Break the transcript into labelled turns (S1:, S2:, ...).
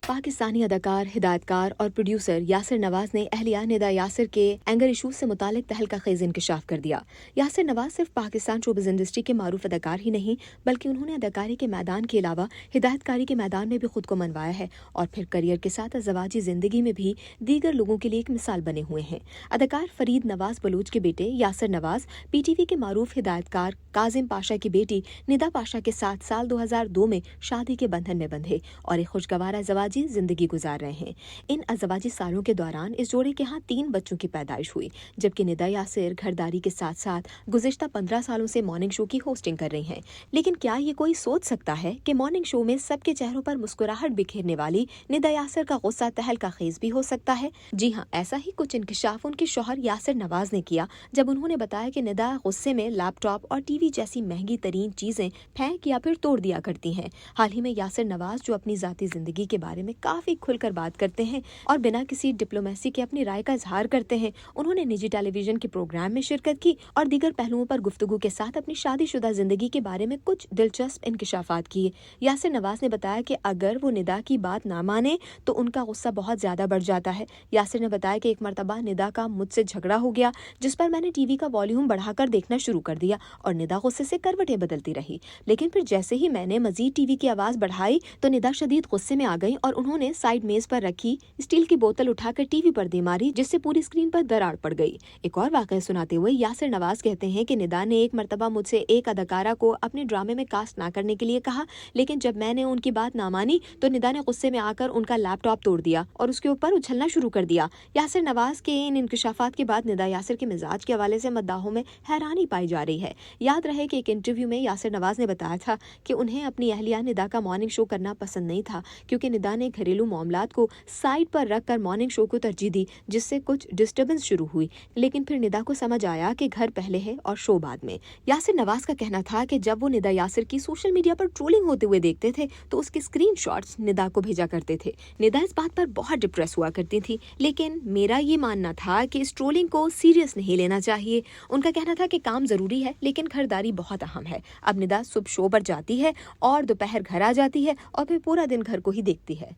S1: पाकिस्तानी अदाकार, हिदायतकार और प्रोड्यूसर यासिर नवाज ने अहलिया निदा यासिर के एंगर इशूज से मुतालिक तहलका खेज इंकशाफ कर दिया। यासिर नवाज सिर्फ पाकिस्तान शोबिज़ इंडस्ट्री के मारूफ अदाकार ही नहीं, बल्कि उन्होंने अदाकारी के मैदान के अलावा हिदायतकारी के मैदान में भी खुद को मनवाया है और फिर करियर के साथ अज़वाजी जिंदगी में भी दीगर लोगों के लिए एक मिसाल बने हुए हैं। अदाकार फरीद नवाज बलूच के बेटे यासिर नवाज PTV के मारूफ हिदायतकार काजिम पाशा की बेटी निदा पाशा के साथ साल 2002 में शादी के बंधन में बंधे और एक खुशगवार अज़वाजी जिंदगी गुजार रहे हैं। इन अज़वाजी सालों के दौरान इस जोड़े के यहाँ 3 बच्चों की पैदाइश हुई, जबकि निदा यासिर घरदारी के साथ साथ गुज़िश्ता 15 सालों से मॉर्निंग शो की होस्टिंग कर रही हैं। लेकिन क्या ये कोई सोच सकता है कि मॉर्निंग शो में सबके चेहरों पर मुस्कुराहट बिखेरने वाली निदा यासिर का गुस्सा तहलका खेज भी हो सकता है? जी हाँ, ऐसा ही कुछ इंकशाफ उनके शौहर यासिर नवाज ने किया जब उन्होंने बताया कि निदा गुस्से में लैपटॉप और TV जैसी महंगी तरीन चीजें फेंक या फिर तोड़ दिया करती हैं। हाल ही में यासिर नवाज, जो अपनी जाती जिंदगी के बारे में काफी खुलकर बात करते हैं और बिना किसी डिप्लोमेसी के अपनी राय का इजहार करते हैं, उन्होंने निजी टेलीविजन के प्रोग्राम में शिरकत की और दीगर पहलुओं पर गुफ्तगू के साथ अपनी शादीशुदा जिंदगी के बारे में कुछ दिलचस्प इंकशाफात किए। यासिर नवाज ने बताया कि अगर वो निदा की बात ना माने तो उनका गुस्सा बहुत ज्यादा बढ़ जाता है। यासिर ने बताया कि एक मरतबा निदा का मुझसे झगड़ा हो गया, जिस पर मैंने TV का वॉल्यूम बढ़ाकर देखना शुरू कर दिया और निदा गुस्से से करवटें बदलती रही। लेकिन फिर जैसे ही मैंने मजीद TV की आवाज बढ़ाई तो निदा शदीद गुस्से में आ गई और उन्होंने साइड मेज पर रखी स्टील की बोतल उठाकर TV पर दे मारी, जिससे पूरी स्क्रीन पर दरार पड़ गई। एक और वाकया सुनाते हुए यासिर नवाज कहते हैं कि निदा ने एक मरतबा मुझसे एक अदाकारा को अपने ड्रामे में कास्ट ना करने के लिए कहा, लेकिन जब मैंने उनकी बात ना मानी तो निदा ने गुस्से में आकर उनका लैपटॉप तोड़ दिया और उसके ऊपर उछलना शुरू कर दिया। यासिर नवाज के इन इंकशाफात के बाद निदा यासिर के मिजाज के हवाले से मद्दाहों में हैरानी पाई जा रही है। याद रहे कि एक इंटरव्यू में यासिर नवाज ने बताया था कि उन्हें अपनी अहलिया निदा का मॉर्निंग शो करना पसंद नहीं था, क्योंकि निदा ने घरेलू मामलात को साइड पर रखकर मॉर्निंग शो को तरजीह दी, जिससे कुछ डिस्टर्बेंस शुरू हुई। लेकिन फिर निदा को समझ आया कि घर पहले है और शो बाद में। यासिर नवाज का कहना था कि जब वो निदा यासिर की सोशल मीडिया पर ट्रोलिंग होते हुए देखते थे तो उसके स्क्रीनशॉट्स निदा को भेजा करते थे। निदा इस बात पर बहुत डिप्रेस हुआ करती थी, लेकिन मेरा ये मानना था कि इस ट्रोलिंग को सीरियस नहीं लेना चाहिए। उनका कहना था कि काम जरूरी है लेकिन घरदारी बहुत अहम है। अब निदा सुबह शो पर जाती है और दोपहर घर आ जाती है और फिर पूरा दिन घर को ही देखती है।